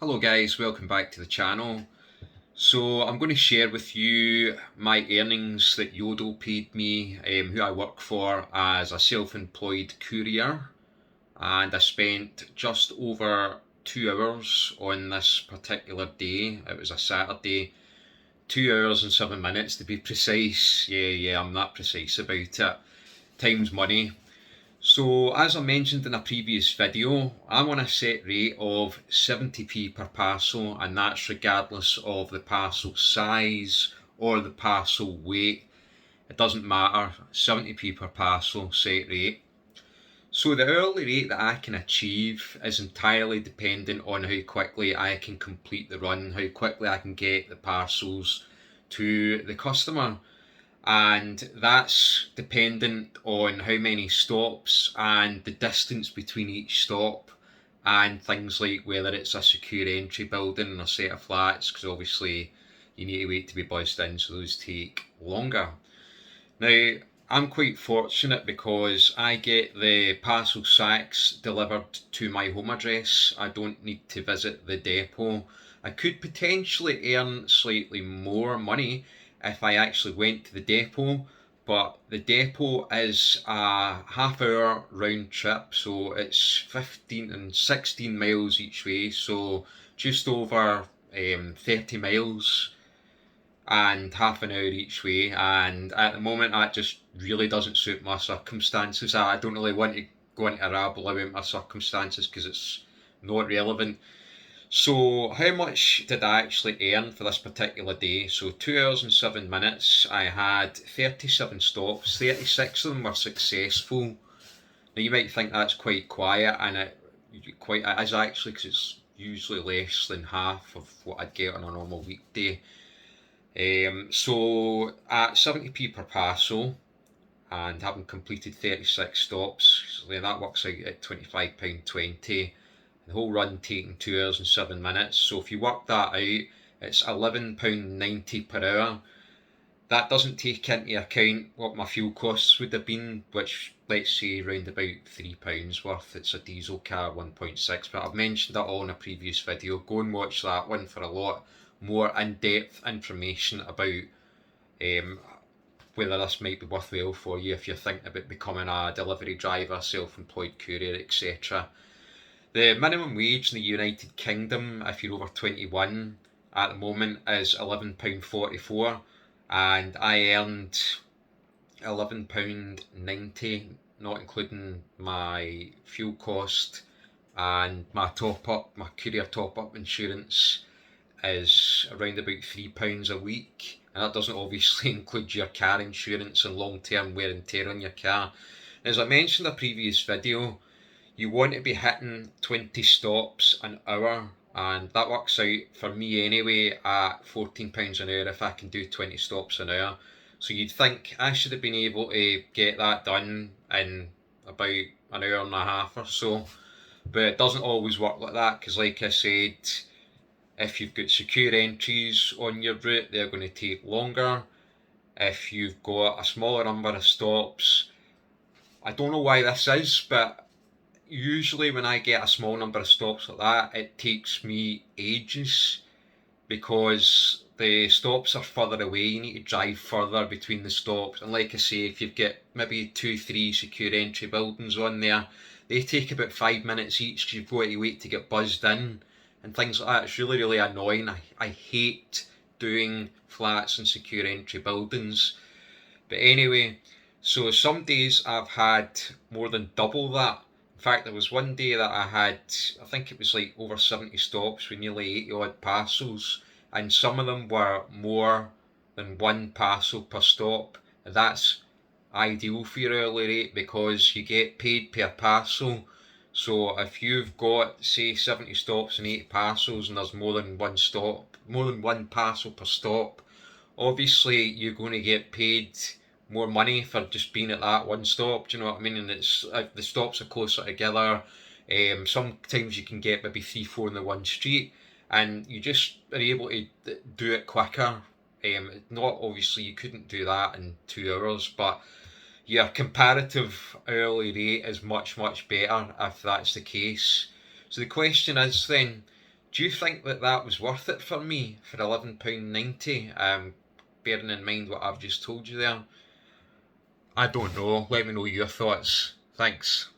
Hello guys, welcome back to the channel. So I'm going to share with you my earnings that Yodel paid me, who I work for as a self-employed courier, and I spent just over 2 hours on this particular day. It was a Saturday, 2 hours and 7 minutes to be precise. Yeah, I'm that precise about it. Time's money. So as I mentioned in a previous video, I'm on a set rate of 70p per parcel, and that's regardless of the parcel size or the parcel weight. It doesn't matter, 70p per parcel set rate. So the hourly rate that I can achieve is entirely dependent on how quickly I can complete the run, how quickly I can get the parcels to the customer, and that's dependent on how many stops and the distance between each stop, and things like whether it's a secure entry building or a set of flats, because obviously you need to wait to be buzzed in, so those take longer. Now, I'm quite fortunate because I get the parcel sacks delivered to my home address. I don't need to visit the depot. I could potentially earn slightly more money if I actually went to the depot, but the depot is a half-hour round trip, so it's 15 and 16 miles each way, so just over 30 miles and half an hour each way. And at the moment, that just really doesn't suit my circumstances. I don't really want to go into a rabble about my circumstances because it's not relevant. So, how much did I actually earn for this particular day? So, 2 hours and 7 minutes. I had 37 stops, 36 of them were successful. Now, you might think that's quite quiet, and it is actually, because it's usually less than half of what I'd get on a normal weekday. So at 70p per parcel and having completed 36 stops, so then that works out at £25.20. The whole run taking 2 hours and 7 minutes. So if you work that out, it's £11.90 per hour. That doesn't take into account what my fuel costs would have been, which let's say around about £3 worth. It's a diesel car 1.6, but I've mentioned that all in a previous video. Go and watch that one for a lot more in-depth information about whether this might be worthwhile for you if you're thinking about becoming a delivery driver, self-employed courier, etc. The minimum wage in the United Kingdom, if you're over 21 at the moment, is £11.44, and I earned £11.90, not including my fuel cost and my courier top-up insurance is around about £3 a week, and that doesn't obviously include your car insurance and long-term wear and tear on your car. As I mentioned in a previous video, you want to be hitting 20 stops an hour, and that works out for me anyway at £14 an hour if I can do 20 stops an hour. So you'd think I should have been able to get that done in about an hour and a half or so, but it doesn't always work like that, because like I said, if you've got secure entries on your route, they're going to take longer. If you've got a smaller number of stops, I don't know why this is, but usually when I get a small number of stops like that, it takes me ages because the stops are further away. You need to drive further between the stops. And like I say, if you've got maybe 2, 3 secure entry buildings on there, they take about 5 minutes each because you've got to wait to get buzzed in and things like that. It's really annoying. I hate doing flats and secure entry buildings. But anyway, so some days I've had more than double that. In fact, there was one day that I had, I think it was like over 70 stops with nearly 80 odd parcels, and some of them were more than one parcel per stop. That's ideal for your hourly rate because you get paid per parcel. So if you've got, say, 70 stops and 80 parcels and there's more than one parcel per stop, obviously you're going to get paid more money for just being at that one stop. Do you know what I mean? And it's if the stops are closer together. Sometimes you can get maybe 3, 4 in the one street, and you just are able to do it quicker. Not obviously you couldn't do that in 2 hours, but your comparative hourly rate is much better if that's the case. So the question is then, Do you think that that was worth it for me for £11.90? Bearing in mind what I've just told you there. I don't know. Let me know your thoughts. Thanks.